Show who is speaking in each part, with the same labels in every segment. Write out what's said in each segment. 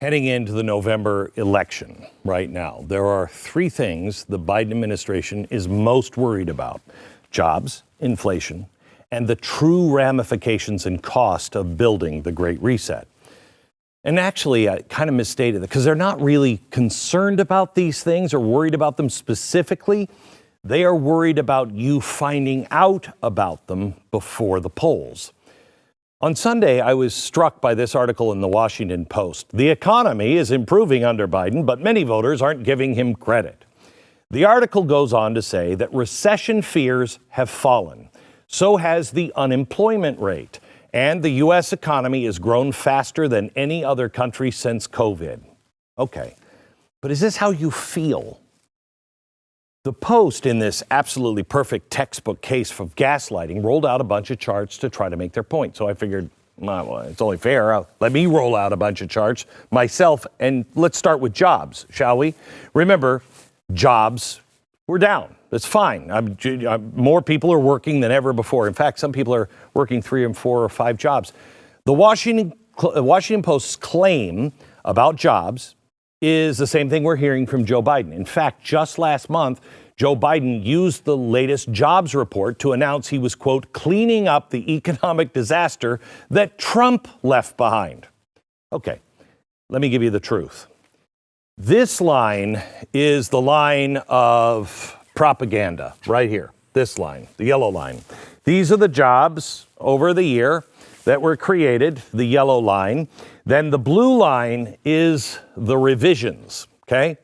Speaker 1: Heading into the November election right now, there are three things the Biden administration is most worried about: jobs, inflation, and the true ramifications and cost of building the Great Reset. And actually, I kind of misstated that because they're not really concerned about these things or worried about them specifically. They are worried about you finding out about them before the polls. On Sunday, I was struck by this article in the Washington Post. The economy is improving under Biden, but many voters aren't giving him credit. The article goes on to say that recession fears have fallen. So has the unemployment rate. And the U.S. economy has grown faster than any other country since COVID. Okay, but is this how you feel? The Post, in this absolutely perfect textbook case of gaslighting, rolled out a bunch of charts to try to make their point. So I figured, well, it's only fair. Let me roll out a bunch of charts myself, and let's start with jobs, shall we? Remember, jobs were down. That's fine. More people are working than ever before. In fact, some people are working 3 and 4 or 5 jobs. The Washington Post's claim about jobs is the same thing we're hearing from Joe Biden. In fact, just last month, Joe Biden used the latest jobs report to announce he was, quote, cleaning up the economic disaster that Trump left behind. Okay, let me give you the truth. This line is the line of propaganda right here. This line, the yellow line. These are the jobs over the year that were created, the yellow line. Then the blue line is the revisions, okay?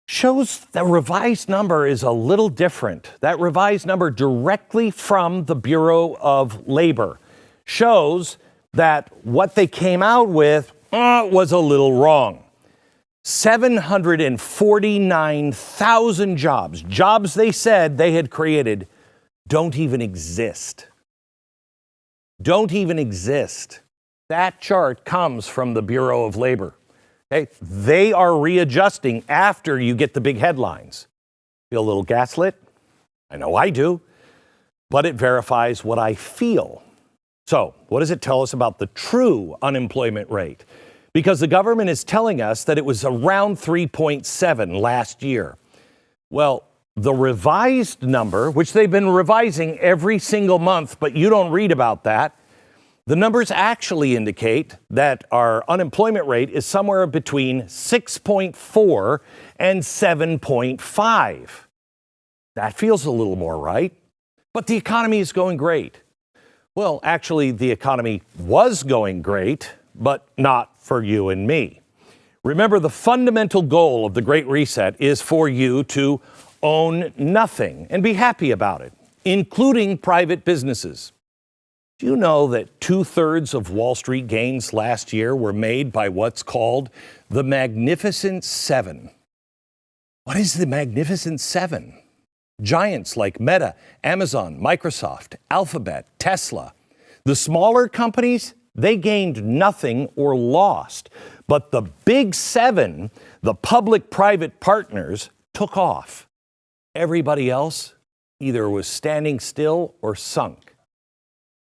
Speaker 1: Shows the revised number is a little different. That revised number directly from the Bureau of Labor shows that what they came out with was a little wrong. 749,000 jobs they said they had created, don't even exist. Don't even exist. That chart comes from the Bureau of Labor. Okay? They are readjusting after you get the big headlines. Feel a little gaslit? I know I do. But it verifies what I feel. So, what does it tell us about the true unemployment rate? Because the government is telling us that it was around 3.7 last year. Well, the revised number, which they've been revising every single month, but you don't read about that, the numbers actually indicate that our unemployment rate is somewhere between 6.4 and 7.5. That feels a little more right. But the economy is going great. Well, actually, the economy was going great, but not for you and me. Remember, the fundamental goal of the Great Reset is for you to own nothing and be happy about it, including private businesses. Do you know that 2/3 of Wall Street gains last year were made by what's called the Magnificent Seven? What is the Magnificent Seven? Giants like Meta, Amazon, Microsoft, Alphabet, Tesla. The smaller companies, they gained nothing or lost. But the big seven, the public-private partners, took off. Everybody else either was standing still or sunk.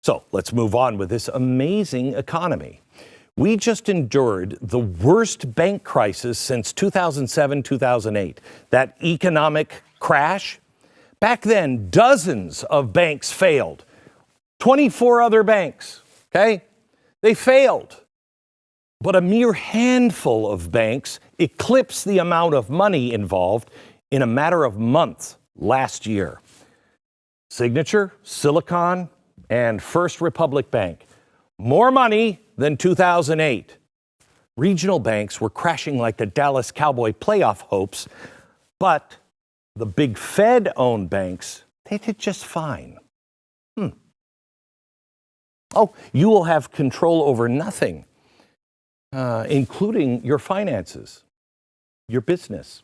Speaker 1: So let's move on with this amazing economy. We just endured the worst bank crisis since 2007, 2008. That economic crash. Back then, dozens of banks failed. 24 other banks, okay? They failed. But a mere handful of banks eclipsed the amount of money involved in a matter of months last year. Signature, Silicon, and First Republic Bank. More money than 2008. Regional banks were crashing like the Dallas Cowboy playoff hopes, but the big Fed-owned banks, they did just fine. Oh, you will have control over nothing, including your finances, your business.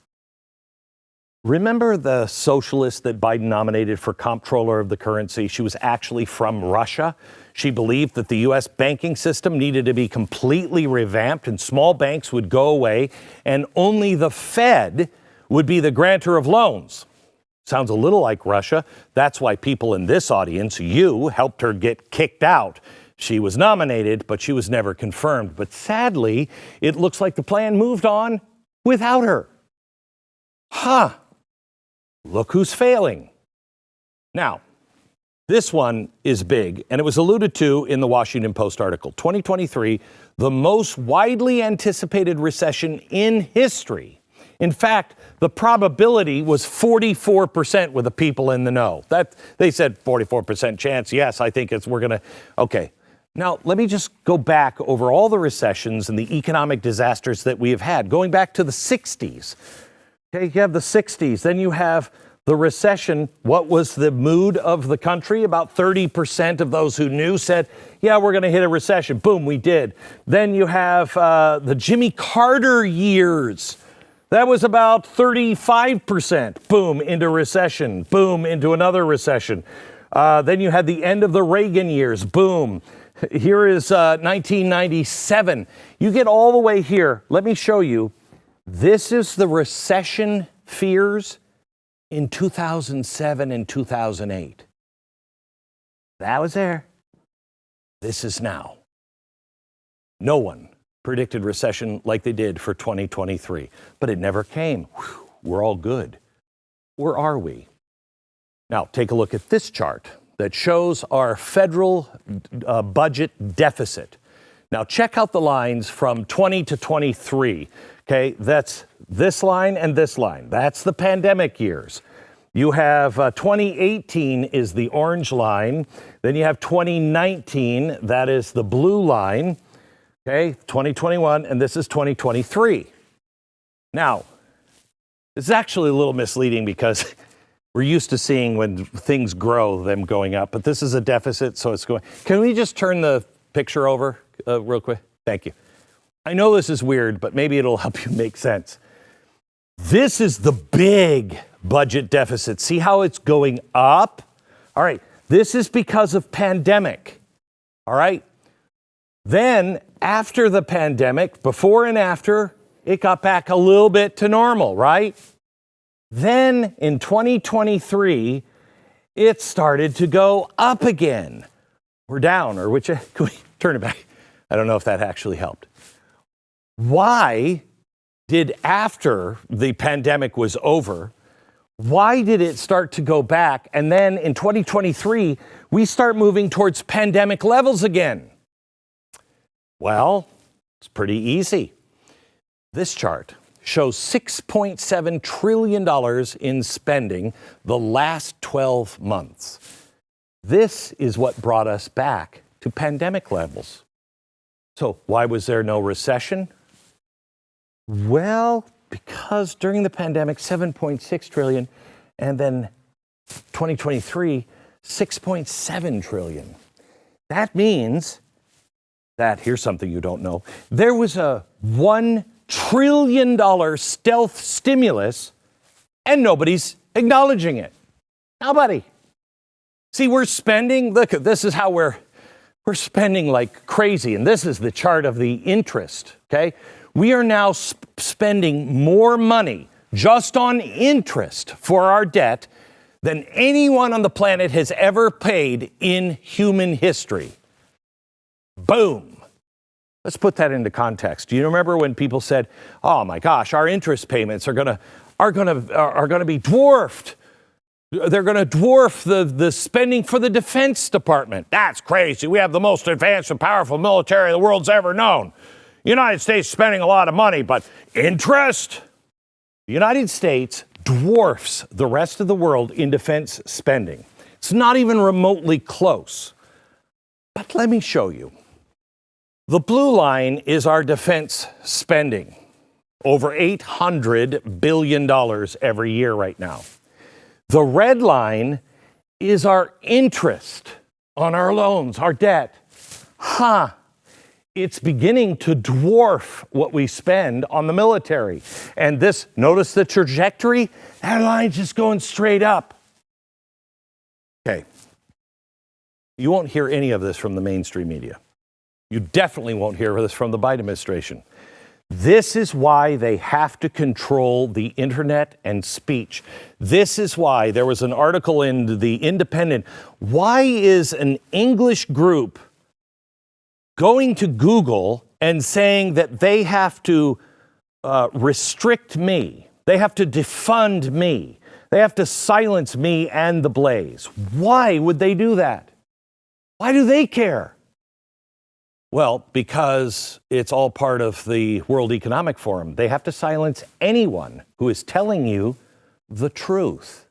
Speaker 1: Remember the socialist that Biden nominated for comptroller of the currency? She was actually from Russia. She believed that the U.S. banking system needed to be completely revamped and small banks would go away and only the Fed would be the grantor of loans. Sounds a little like Russia. That's why people in this audience, you, helped her get kicked out. She was nominated, but she was never confirmed. But sadly, it looks like the plan moved on without her. Look who's failing. Now, this one is big, and it was alluded to in the Washington Post article. 2023, the most widely anticipated recession in history. In fact, the probability was 44% with the people in the know. That they said 44% chance. Yes, I think we're going to. Okay. Now, let me just go back over all the recessions and the economic disasters that we have had, going back to the 60s. Okay, you have the 60s, then you have the recession. What was the mood of the country? About 30% of those who knew said, yeah, we're going to hit a recession. Boom, we did. Then you have the Jimmy Carter years. That was about 35%. Boom, into recession. Boom, into another recession. Then you had the end of the Reagan years. Boom. Here is 1997. You get all the way here. Let me show you. This is the recession fears in 2007 and 2008. That was there. This is now. No one predicted recession like they did for 2023, but it never came. Whew, we're all good. Where are we? Now, take a look at this chart that shows our federal budget deficit. Now, check out the lines from 20 to 23. Okay, that's this line and this line. That's the pandemic years. You have 2018 is the orange line. Then you have 2019. That is the blue line. Okay, 2021, and this is 2023. Now, it's actually a little misleading because we're used to seeing when things grow, them going up, but this is a deficit, so it's going. Can we just turn the picture over real quick? Thank you. I know this is weird, but maybe it'll help you make sense. This is the big budget deficit. See how it's going up? All right, this is because of pandemic. All right. Then after the pandemic, before and after, it got back a little bit to normal, right? Then in 2023, it started to go up again. We're down, or can we turn it back? I don't know if that actually helped. Why did, after the pandemic was over, why did it start to go back? And then in 2023, we start moving towards pandemic levels again. Well, it's pretty easy. This chart shows $6.7 trillion in spending the last 12 months. This is what brought us back to pandemic levels. So why was there no recession? Well, because during the pandemic, 7.6 trillion, and then 2023, 6.7 trillion. That means that, here's something you don't know, there was a $1 trillion stealth stimulus, and nobody's acknowledging it. Nobody. See, we're spending, look, this is how we're spending like crazy, and this is the chart of the interest, okay? We are now spending more money just on interest for our debt than anyone on the planet has ever paid in human history. Boom. Let's put that into context. Do you remember when people said, "Oh my gosh, our interest payments are going to be dwarfed. They're going to dwarf the spending for the Defense Department. That's crazy. We have the most advanced and powerful military the world's ever known. United States spending a lot of money, but interest." The United States dwarfs the rest of the world in defense spending. It's not even remotely close. But let me show you. The blue line is our defense spending, over $800 billion every year right now. The red line is our interest on our loans, our debt. It's beginning to dwarf what we spend on the military. And this, notice the trajectory? That line's just going straight up. Okay. You won't hear any of this from the mainstream media. You definitely won't hear this from the Biden administration. This is why they have to control the internet and speech. This is why there was an article in The Independent. Why is an English group going to Google and saying that they have to restrict me, they have to defund me, they have to silence me and the Blaze. Why would they do that? Why do they care? Well, because it's all part of the World Economic Forum. They have to silence anyone who is telling you the truth.